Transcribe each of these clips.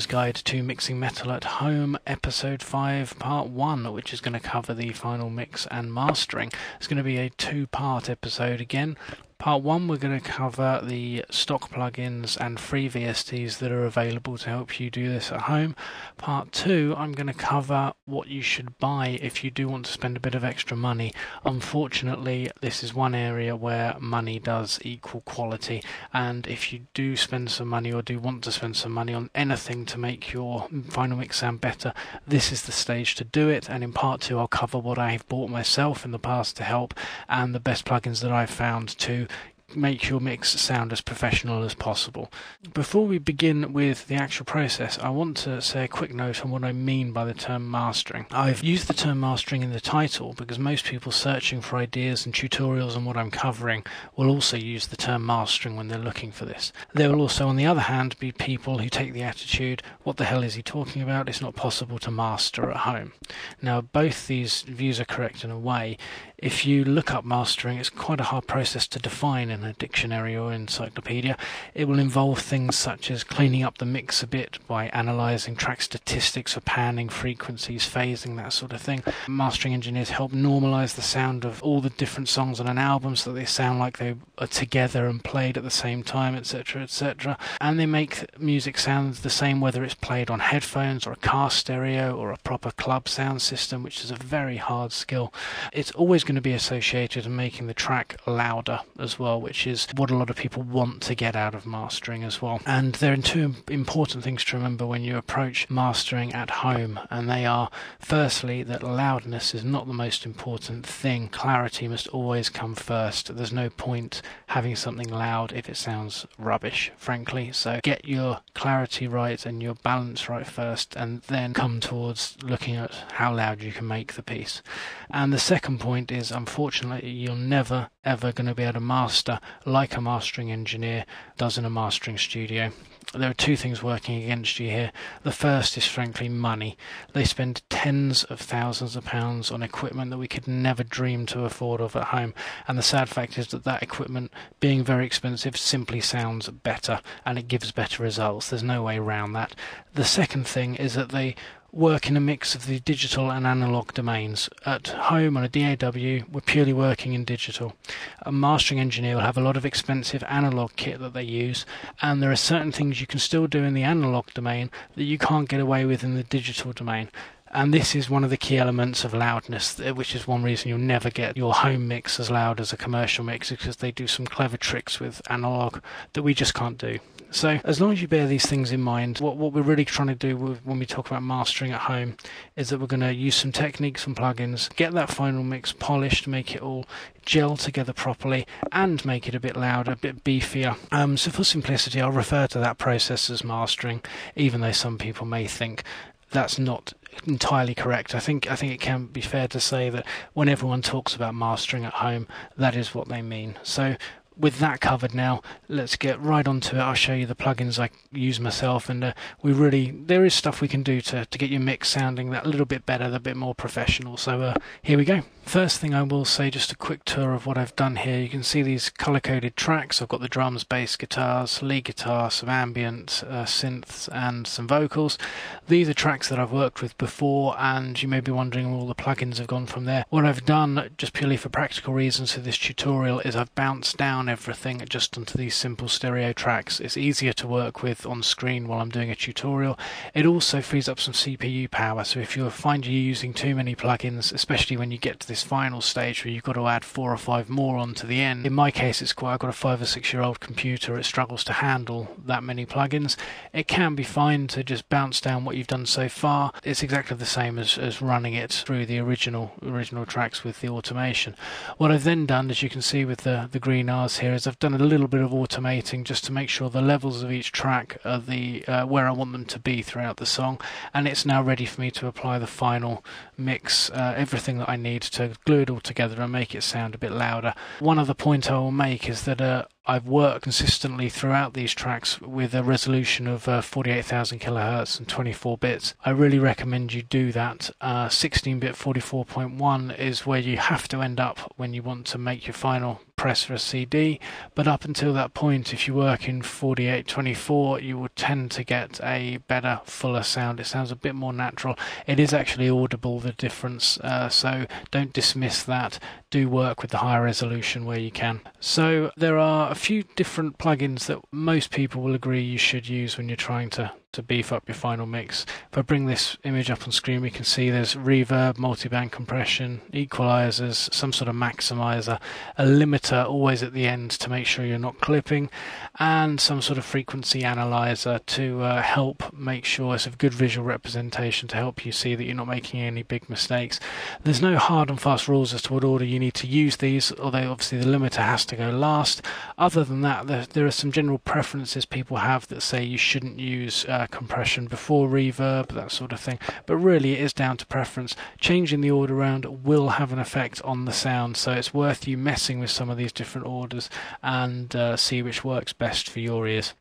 Guide to Mixing Metal at Home, Episode 5, Part 1, which is going to cover the final mix and mastering. It's going to be a two-part episode again. Part 1, we're going to cover the stock plugins and free VSTs that are available to help you do this at home. Part 2, I'm going to cover what you should buy if you do want to spend a bit of extra money. Unfortunately, this is one area where money does equal quality, and if you do spend some money or do want to spend some money on anything to make your final mix sound better, this is the stage to do it. And in Part 2, I'll cover what I've bought myself in the past to help and the best plugins that I've found to make your mix sound as professional as possible. Before we begin with the actual process, I want to say a quick note on what I mean by the term mastering. I've used the term mastering in the title because most people searching for ideas and tutorials on what I'm covering will also use the term mastering when they're looking for this. There will also, on the other hand, be people who take the attitude, what the hell is he talking about? It's not possible to master at home. Now, both these views are correct in a way. If you look up mastering, it's quite a hard process to define in a dictionary or encyclopedia. It will involve things such as cleaning up the mix a bit by analysing track statistics for panning, frequencies, phasing, that sort of thing. Mastering engineers help normalise the sound of all the different songs on an album so that they sound like they are together and played at the same time, etc., etc. And they make music sound the same whether it's played on headphones or a car stereo or a proper club sound system, which is a very hard skill. It's always going to be associated with making the track louder as well, which is what a lot of people want to get out of mastering as well. And there are two important things to remember when you approach mastering at home, and they are, firstly, that loudness is not the most important thing. Clarity must always come first. There's no point having something loud if it sounds rubbish, frankly. So get your clarity right and your balance right first, and then come towards looking at how loud you can make the piece. And the second point is, unfortunately, you're never ever going to be able to master like a mastering engineer does in a mastering studio. There are two things working against you here. The first is, frankly, money. They spend tens of thousands of pounds on equipment that we could never dream to afford of at home, and the sad fact is that that equipment, being very expensive, simply sounds better and it gives better results. There's no way around that. The second thing is that they work in a mix of the digital and analog domains. At home on a DAW, we're purely working in digital. A mastering engineer will have a lot of expensive analog kit that they use, and there are certain things you can still do in the analog domain that you can't get away with in the digital domain. And this is one of the key elements of loudness, which is one reason you'll never get your home mix as loud as a commercial mix, because they do some clever tricks with analog that we just can't do. So as long as you bear these things in mind, what we're really trying to do when we talk about mastering at home is that we're going to use some techniques and plugins, get that final mix polished, make it all gel together properly, and make it a bit louder, a bit beefier. So for simplicity, I'll refer to that process as mastering, even though some people may think that's not entirely correct. I think it can be fair to say that when everyone talks about mastering at home, that is what they mean. So with that covered now, let's get right onto it. I'll show you the plugins I use myself, and there is stuff we can do to get your mix sounding that little bit better, a bit more professional. So here we go. First thing I will say, just a quick tour of what I've done here. You can see these color-coded tracks. I've got the drums, bass, guitars, lead guitar, some ambient synths, and some vocals. These are tracks that I've worked with before, and you may be wondering where all the plugins have gone from there. What I've done, just purely for practical reasons for this tutorial, is I've bounced down everything just onto these simple stereo tracks. It's easier to work with on screen while I'm doing a tutorial. It also frees up some CPU power, so if you find you're using too many plugins, especially when you get to this final stage where you've got to add 4 or 5 more onto the end. In my case, I've got a 5 or 6 year old computer. It struggles to handle that many plugins. It can be fine to just bounce down what you've done so far. It's exactly the same as running it through the original tracks with the automation. What I've then done, as you can see with the green R's here, is I've done a little bit of automating just to make sure the levels of each track are where I want them to be throughout the song, and it's now ready for me to apply the final mix, everything that I need to glue it all together and make it sound a bit louder. One other point I will make is that I've worked consistently throughout these tracks with a resolution of 48,000 kilohertz and 24 bits. I really recommend you do that. 16-bit 44.1 is where you have to end up when you want to make your final compressor a CD, but up until that point, if you work in 48/24, you will tend to get a better, fuller sound. It sounds a bit more natural. It is actually audible, the difference, so don't dismiss that. Do work with the higher resolution where you can. So there are a few different plugins that most people will agree you should use when you're trying to beef up your final mix. If I bring this image up on screen, we can see there's reverb, multiband compression, equalizers, some sort of maximizer, a limiter always at the end to make sure you're not clipping, and some sort of frequency analyzer to help make sure it's a good visual representation to help you see that you're not making any big mistakes. There's no hard and fast rules as to what order you need to use these, although obviously the limiter has to go last. Other than that, there are some general preferences people have that say you shouldn't use compression before reverb, that sort of thing, but really it is down to preference. Changing the order around will have an effect on the sound, so it's worth you messing with some of these different orders and see which works best for your ears.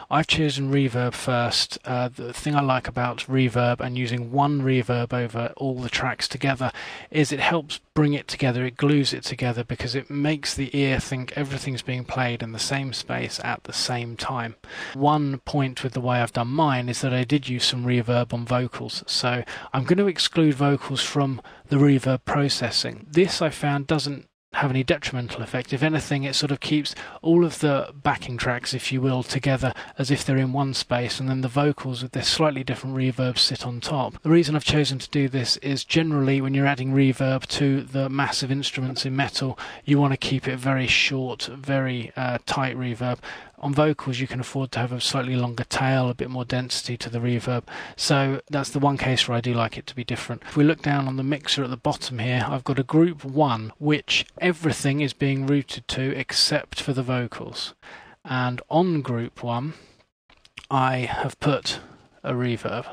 I've chosen reverb first. The thing I like about reverb and using one reverb over all the tracks together is it helps bring it together, it glues it together, because it makes the ear think everything's being played in the same space at the same time. One point with the way I've done mine is that I did use some reverb on vocals, so I'm going to exclude vocals from the reverb processing. This I found doesn't have any detrimental effect. If anything, it sort of keeps all of the backing tracks, if you will, together as if they're in one space, and then the vocals with their slightly different reverbs sit on top. The reason I've chosen to do this is generally when you're adding reverb to the massive instruments in metal, you want to keep it very short, very tight reverb. On vocals, you can afford to have a slightly longer tail, a bit more density to the reverb. So that's the one case where I do like it to be different. If we look down on the mixer at the bottom here, I've got a group 1, which everything is being routed to except for the vocals. And on group 1, I have put a reverb.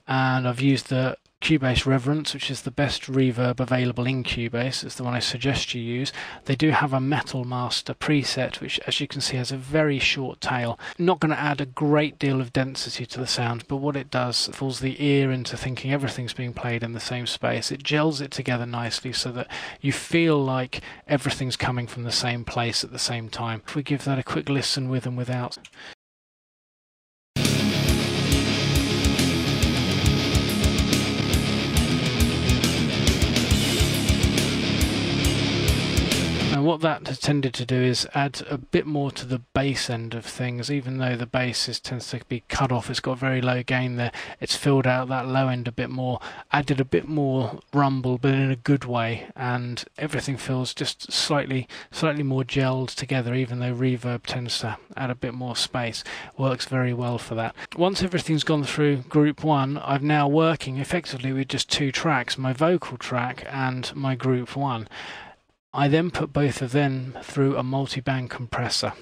And I've used the Cubase Reverence, which is the best reverb available in Cubase. It's the one I suggest you use. They do have a Metal Master preset, which, as you can see, has a very short tail. Not going to add a great deal of density to the sound, but what it does, it fools the ear into thinking everything's being played in the same space. It gels it together nicely so that you feel like everything's coming from the same place at the same time. If we give that a quick listen with and without. What that has tended to do is add a bit more to the bass end of things. Even though the bass tends to be cut off, it's got very low gain there, it's filled out that low end a bit more, added a bit more rumble, but in a good way, and everything feels just slightly more gelled together, even though reverb tends to add a bit more space. Works very well for that. Once everything's gone through group 1, I'm now working effectively with just 2 tracks, my vocal track and my group 1. I then put both of them through a multiband compressor.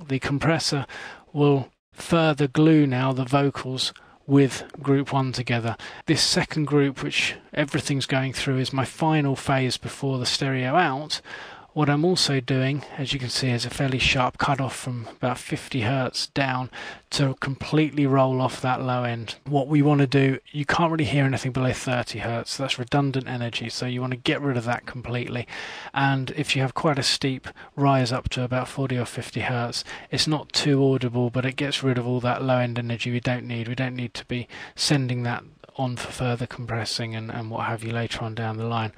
The compressor will further glue now the vocals with group 1 together. This second group, which everything's going through, is my final phase before the stereo out. What I'm also doing, as you can see, is a fairly sharp cut off from about 50 Hertz down to completely roll off that low end. What we want to do, you can't really hear anything below 30 Hertz, so that's redundant energy, so you want to get rid of that completely. And if you have quite a steep rise up to about 40 or 50 Hertz, it's not too audible, but it gets rid of all that low end energy we don't need. We don't need to be sending that on for further compressing and what have you later on down the line.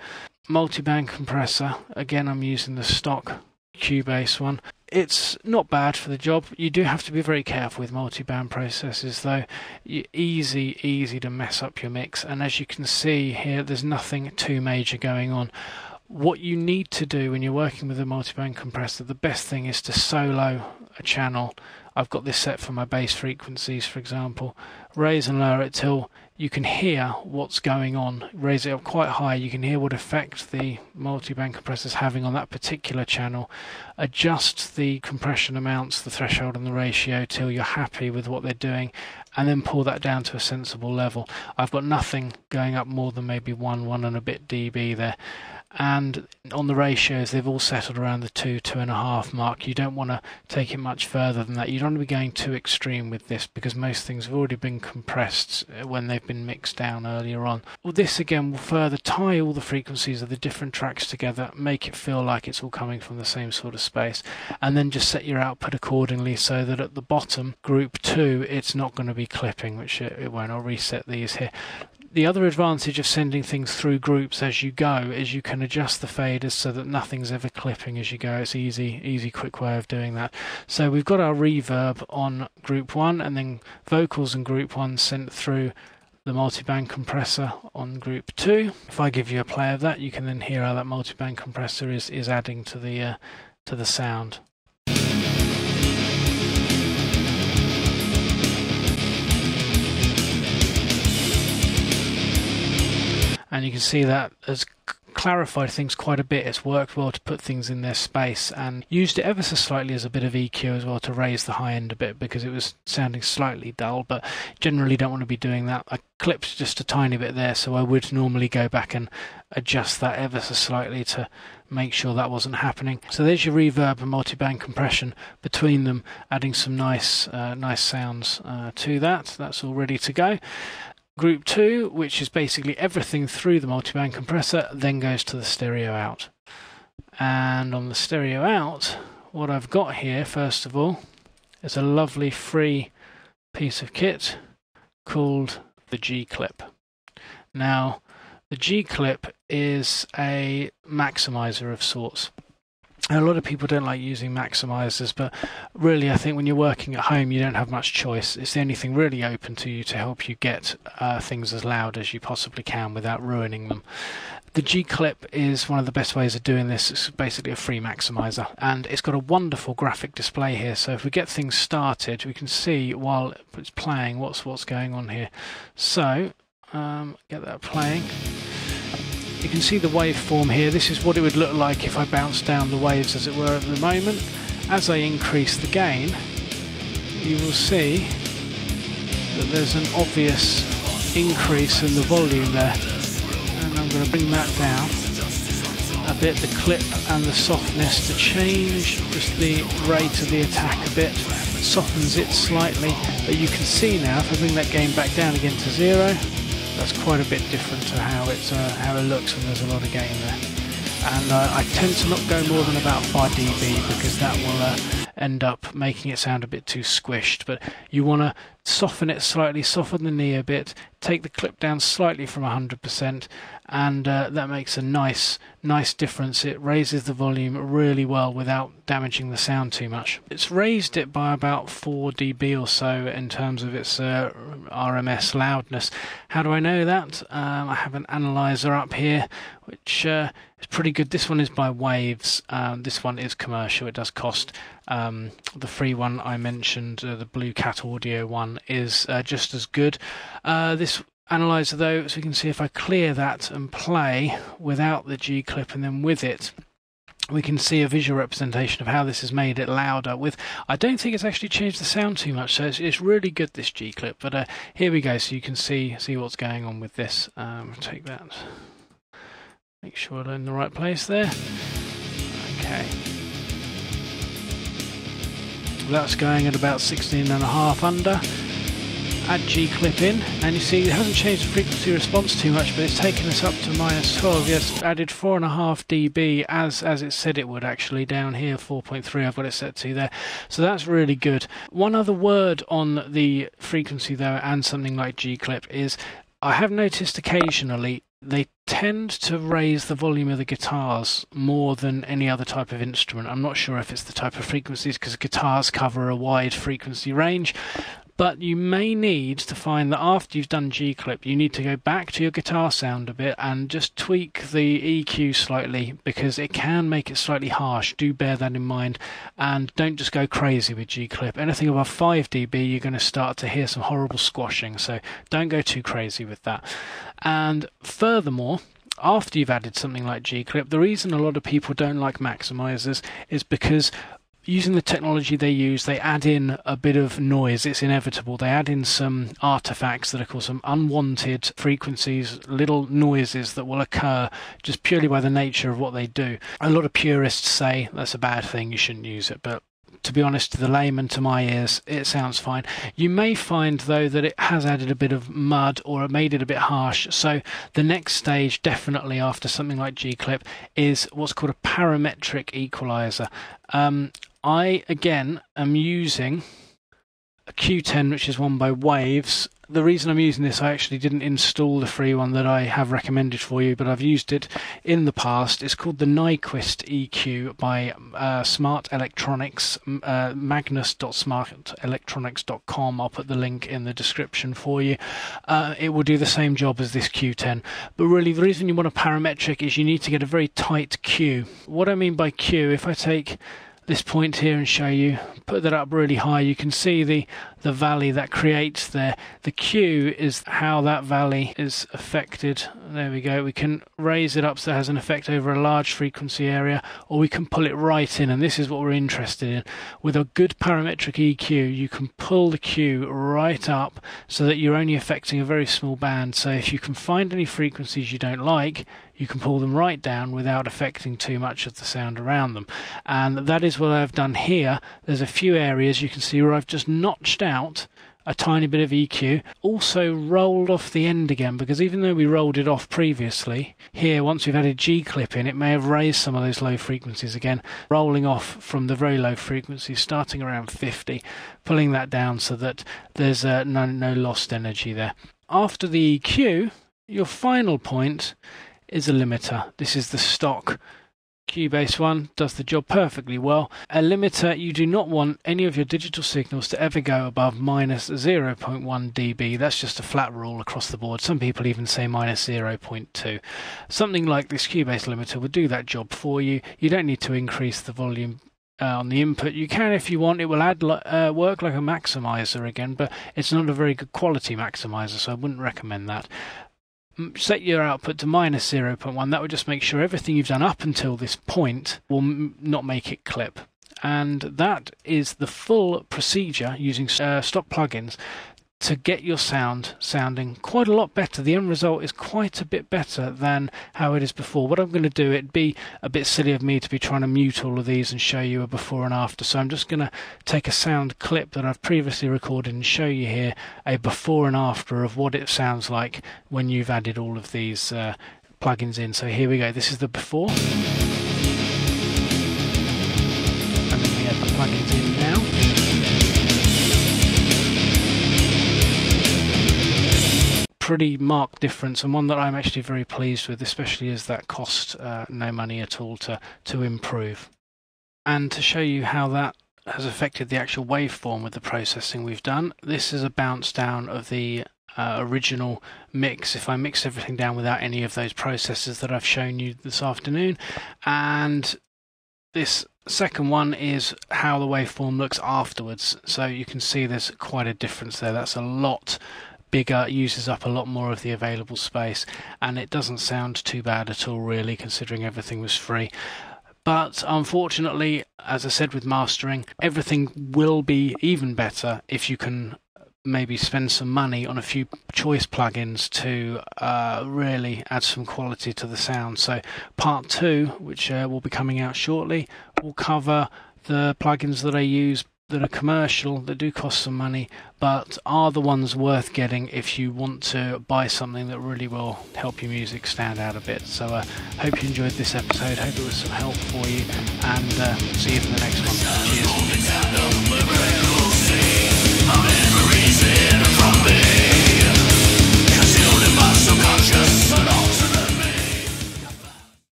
Multiband compressor, again I'm using the stock Cubase one. It's not bad for the job. You do have to be very careful with multiband processors though. Easy to mess up your mix, and as you can see here there's nothing too major going on. What you need to do when you're working with a multiband compressor, the best thing is to solo a channel. I've got this set for my bass frequencies, for example. Raise and lower it till you can hear what's going on. Raise it up quite high, you can hear what effect the multiband compressor is having on that particular channel. Adjust the compression amounts, the threshold and the ratio till you're happy with what they're doing, and then pull that down to a sensible level. I've got nothing going up more than maybe 1 and a bit dB there. And on the ratios, they've all settled around the 2.5 mark. You don't want to take it much further than that. You don't want to be going too extreme with this, because most things have already been compressed when they've been mixed down earlier on. Well, this again will further tie all the frequencies of the different tracks together, make it feel like it's all coming from the same sort of space, and then just set your output accordingly so that at the bottom, group 2, it's not going to be clipping, which it won't. I'll reset these here. The other advantage of sending things through groups as you go is you can adjust the faders so that nothing's ever clipping as you go. It's easy, quick way of doing that. So we've got our reverb on group 1, and then vocals in group 1 sent through the multiband compressor on group 2. If I give you a play of that, you can then hear how that multiband compressor is adding to the sound. And you can see that has clarified things quite a bit. It's worked well to put things in their space, and used it ever so slightly as a bit of EQ as well to raise the high end a bit, because it was sounding slightly dull, but generally don't want to be doing that. I clipped just a tiny bit there, so I would normally go back and adjust that ever so slightly to make sure that wasn't happening. So there's your reverb and multiband compression between them, adding some nice sounds to that. That's all ready to go. Group 2, which is basically everything through the multiband compressor, then goes to the stereo out. And on the stereo out, what I've got here, first of all, is a lovely free piece of kit called the GClip. Now, the GClip is a maximizer of sorts. A lot of people don't like using maximizers, but really I think when you're working at home you don't have much choice. It's the only thing really open to you to help you get things as loud as you possibly can without ruining them. The GClip is one of the best ways of doing this. It's basically a free maximizer, and it's got a wonderful graphic display here. So if we get things started, we can see while it's playing what's going on here. So get that playing. You can see the waveform here. This is what it would look like if I bounced down the waves, as it were, at the moment. As I increase the gain, you will see that there's an obvious increase in the volume there. And I'm going to bring that down a bit, the clip and the softness to change just the rate of the attack a bit. It softens it slightly, but you can see now, if I bring that gain back down again to 0, that's quite a bit different to how it looks when there's a lot of gain there. And I tend to not go more than about 5 dB, because that will end up making it sound a bit too squished. But you want to soften it slightly, soften the knee a bit, take the clip down slightly from 100%, and that makes a nice difference. It raises the volume really well without damaging the sound too much. It's raised it by about 4 dB or so in terms of its RMS loudness. How do I know that? I have an analyzer up here which is pretty good. This one is by Waves. This one is commercial. It does cost. The free one I mentioned, the Blue Cat Audio one, is just as good. This analyzer though, so you can see if I clear that and play without the GClip and then with it, we can see a visual representation of how this has made it louder. I don't think it's actually changed the sound too much, so it's really good, this GClip. But here we go, so you can see what's going on with this. Take that, make sure I'm in the right place there. Okay, that's going at about 16.5 under. Add GClip in, and you see it hasn't changed the frequency response too much, but it's taken us up to -12. Yes, added 4.5 dB as it said it would, actually. Down here 4.3 I've got it set to there, so that's really good. One other word on the frequency though, and something like GClip, is I have noticed occasionally they tend to raise the volume of the guitars more than any other type of instrument. I'm not sure if it's the type of frequencies, because guitars cover a wide frequency range. But you may need to find that after you've done GClip, you need to go back to your guitar sound a bit and just tweak the EQ slightly, because it can make it slightly harsh. Do bear that in mind, and don't just go crazy with GClip. Anything above 5 dB, you're going to start to hear some horrible squashing, so don't go too crazy with that. And furthermore, after you've added something like GClip, the reason a lot of people don't like maximizers is because using the technology they use, they add in a bit of noise. It's inevitable. They add in some artifacts that are called some unwanted frequencies, little noises that will occur just purely by the nature of what they do. A lot of purists say that's a bad thing, you shouldn't use it, but to be honest, to the layman, to my ears, it sounds fine. You may find, though, that it has added a bit of mud or it made it a bit harsh. So the next stage, definitely after something like GClip, is what's called a parametric equalizer. I, again, am using a Q10, which is one by Waves. The reason I'm using this, I actually didn't install the free one that I have recommended for you, but I've used it in the past. It's called the Nyquist EQ by Smart Electronics, magnus.smartelectronics.com. I'll put the link in the description for you. It will do the same job as this Q10, but really the reason you want a parametric is you need to get a very tight Q. What I mean by Q, if I take this point here and show you, put that up really high, you can see the valley that creates there. The Q is how that valley is affected. There we go. We can raise it up so it has an effect over a large frequency area, or we can pull it right in, and this is what we're interested in. With a good parametric EQ, you can pull the Q right up so that you're only affecting a very small band. So if you can find any frequencies you don't like, you can pull them right down without affecting too much of the sound around them. And that is what I've done here. There's a few areas you can see where I've just notched out a tiny bit of EQ, also rolled off the end again, because even though we rolled it off previously, here once we've added GClip in, it may have raised some of those low frequencies again, rolling off from the very low frequencies starting around 50, pulling that down so that there's no lost energy there. After the EQ, your final point is a limiter. This is the stock Cubase one, does the job perfectly well. A limiter, you do not want any of your digital signals to ever go above minus 0.1 dB. That's just a flat rule across the board. Some people even say minus 0.2. Something like this Cubase limiter would do that job for you. You don't need to increase the volume on the input. You can if you want. It will add work like a maximizer again, but it's not a very good quality maximizer, so I wouldn't recommend that. Set your output to minus 0.1. That would just make sure everything you've done up until this point will not make it clip. And that is the full procedure using stock plugins to get your sound sounding quite a lot better. The end result is quite a bit better than how it is before. What I'm going to do, it'd be a bit silly of me to be trying to mute all of these and show you a before and after, so I'm just going to take a sound clip that I've previously recorded and show you here a before and after of what it sounds like when you've added all of these plugins in. So here we go. This is the before, and then we add the plugins in now. Pretty marked difference, and one that I'm actually very pleased with, especially as that cost no money at all to improve. And to show you how that has affected the actual waveform with the processing we've done, this is a bounce down of the original mix if I mix everything down without any of those processes that I've shown you this afternoon. And this second one is how the waveform looks afterwards. So you can see there's quite a difference there. That's a lot bigger, uses up a lot more of the available space, and it doesn't sound too bad at all really, considering everything was free. But unfortunately, as I said with mastering, everything will be even better if you can maybe spend some money on a few choice plugins to really add some quality to the sound. So part 2, which will be coming out shortly, will cover the plugins that I use that are commercial, that do cost some money, but are the ones worth getting if you want to buy something that really will help your music stand out a bit. So hope you enjoyed this episode, hope it was some help for you, and see you for the next one. Cheers.